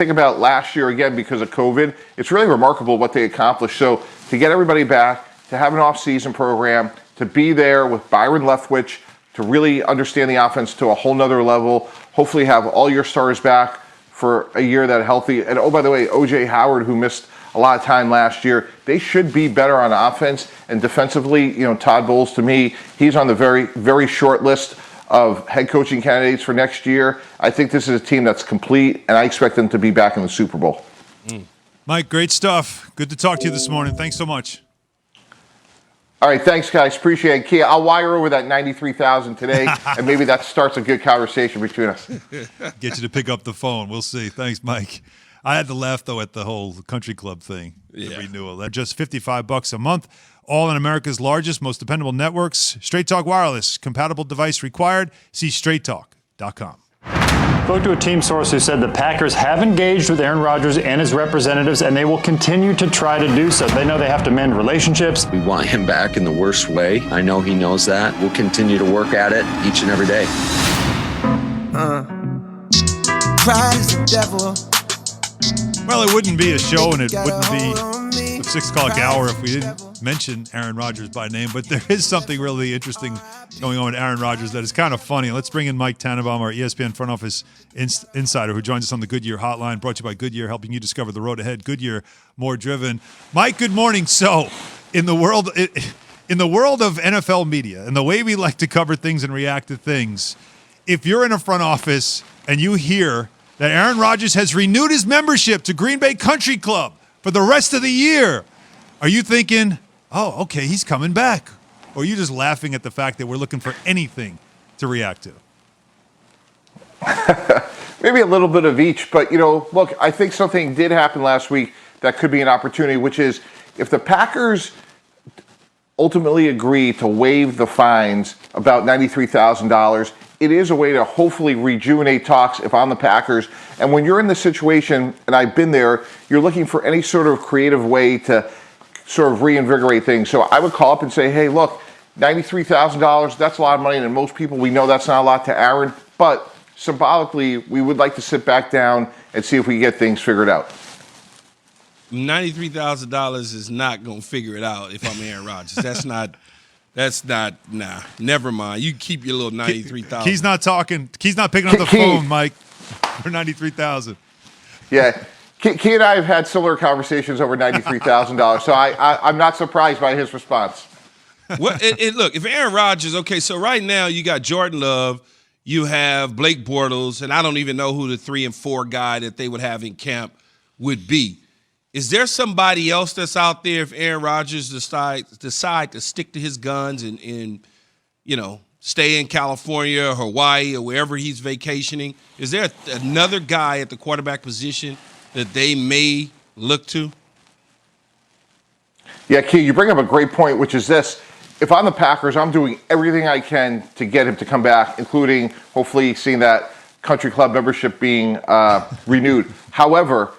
think about last year again because of COVID, it's really remarkable what they accomplished. So to get everybody back, to have an off-season program, to be there with Byron Leftwich, to really understand the offense to a whole nother level, hopefully have all your stars back for a year that healthy. And oh, by the way, O.J. Howard, who missed a lot of time last year, they should be better on offense. And defensively, Todd Bowles, to me, he's on the very, very short list of head coaching candidates for next year. I think this is a team that's complete, and I expect them to be back in the Super Bowl. Mike, great stuff. Good to talk to you this morning. Thanks so much. All right, thanks, guys. Appreciate it. Kia, I'll wire over that $93,000 today, and maybe that starts a good conversation between us. Get you to pick up the phone. We'll see. Thanks, Mike. I had to laugh, though, at the whole country club thing, the renewal. They're just $55 a month, all on America's largest, most dependable networks. Straight Talk Wireless, compatible device required. See straighttalk.com. Spoke to a team source who said the Packers have engaged with Aaron Rodgers and his representatives, and they will continue to try to do so. They know they have to mend relationships. We want him back in the worst way. I know he knows that. We'll continue to work at it each and every day. Prize the devil. Well, it wouldn't be a show, and it wouldn't be the 6 o'clock hour if we didn't mention Aaron Rodgers by name. But there is something really interesting going on with Aaron Rodgers that is kind of funny. Let's bring in Mike Tannenbaum, our ESPN front office insider, who joins us on the Goodyear Hotline, brought to you by Goodyear, helping you discover the road ahead. Goodyear, more driven. Mike, good morning. So, in the world of NFL media and the way we like to cover things and react to things, if you're in a front office and you hear that Aaron Rodgers has renewed his membership to Green Bay Country Club for the rest of the year, are you thinking, oh, okay, he's coming back? Or are you just laughing at the fact that we're looking for anything to react to? Maybe a little bit of each, but, look, I think something did happen last week that could be an opportunity, which is if the Packers ultimately agree to waive the fines, about $93,000, it is a way to hopefully rejuvenate talks if I'm the Packers. And when you're in this situation, and I've been there, you're looking for any sort of creative way to sort of reinvigorate things. So I would call up and say, hey, look, $93,000, that's a lot of money. And most people, we know that's not a lot to Aaron. But symbolically, we would like to sit back down and see if we can get things figured out. $93,000 is not going to figure it out if I'm Aaron Rodgers. Nah, never mind. You keep your little $93,000. He's not talking. He's not picking up the phone, Mike, for $93,000. Yeah. Key and I have had similar conversations over $93,000, so I'm not surprised by his response. Well, look, if Aaron Rodgers, okay, so right now you got Jordan Love, you have Blake Bortles, and I don't even know who the 3 and 4 guy that they would have in camp would be. Is there somebody else that's out there if Aaron Rodgers decide to stick to his guns and stay in California or Hawaii or wherever he's vacationing? Is there another guy at the quarterback position that they may look to? Yeah, Key, you bring up a great point, which is this. If I'm the Packers, I'm doing everything I can to get him to come back, including hopefully seeing that country club membership being renewed. However,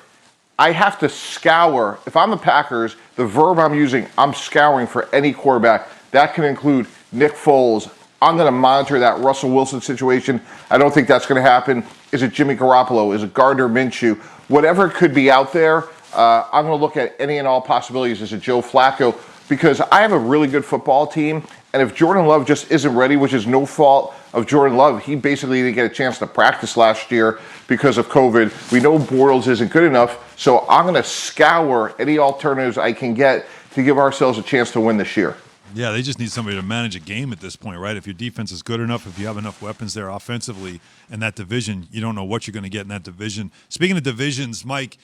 I have to scour. If I'm the Packers, the verb I'm using, I'm scouring for any quarterback. That can include Nick Foles. I'm going to monitor that Russell Wilson situation. I don't think that's going to happen. Is it Jimmy Garoppolo? Is it Gardner Minshew? Whatever could be out there, I'm going to look at any and all possibilities. Is it Joe Flacco? Because I have a really good football team, and if Jordan Love just isn't ready, which is no fault of Jordan Love, he basically didn't get a chance to practice last year because of COVID. We know Bortles isn't good enough, so I'm going to scour any alternatives I can get to give ourselves a chance to win this year. Yeah, they just need somebody to manage a game at this point, right? If your defense is good enough, if you have enough weapons there offensively in that division, you don't know what you're going to get in that division. Speaking of divisions, Mike,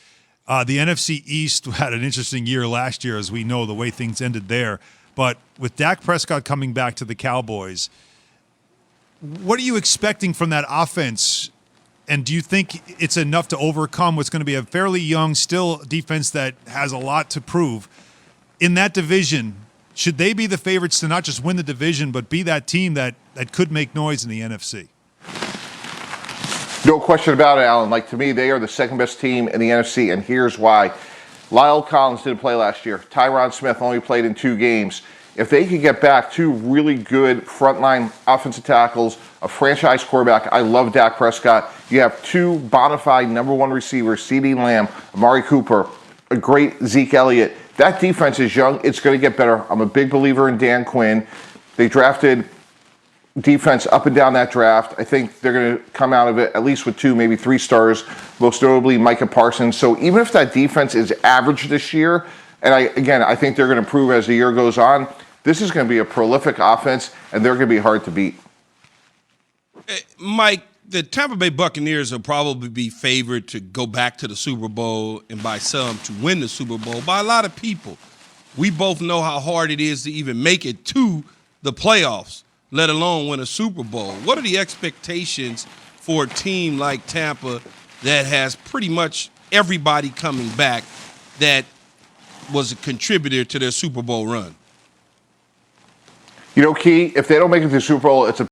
the NFC East had an interesting year last year, as we know, the way things ended there. But with Dak Prescott coming back to the Cowboys, what are you expecting from that offense? And do you think it's enough to overcome what's going to be a fairly young, still defense that has a lot to prove? In that division, should they be the favorites to not just win the division, but be that team that could make noise in the NFC? No question about it, Alan. Like, to me, they are the second best team in the NFC, and here's why. Lyle Collins didn't play last year. Tyron Smith only played in 2 games. If they can get back two really good frontline offensive tackles, a franchise quarterback, I love Dak Prescott. You have two bona fide number one receivers, CeeDee Lamb, Amari Cooper, a great Zeke Elliott. That defense is young. It's going to get better. I'm a big believer in Dan Quinn. They drafted defense up and down that draft. I think they're going to come out of it at least with 2, maybe 3 stars, most notably Micah Parsons. So even if that defense is average this year, and I think they're going to improve as the year goes on, this is going to be a prolific offense, and they're going to be hard to beat. Mike, the Tampa Bay Buccaneers will probably be favored to go back to the Super Bowl, and by some to win the Super Bowl. By a lot of people, we both know how hard it is to even make it to the playoffs, let alone win a Super Bowl. What are the expectations for a team like Tampa that has pretty much everybody coming back that was a contributor to their Super Bowl run? You know, Key, if they don't make it to the Super Bowl, it's a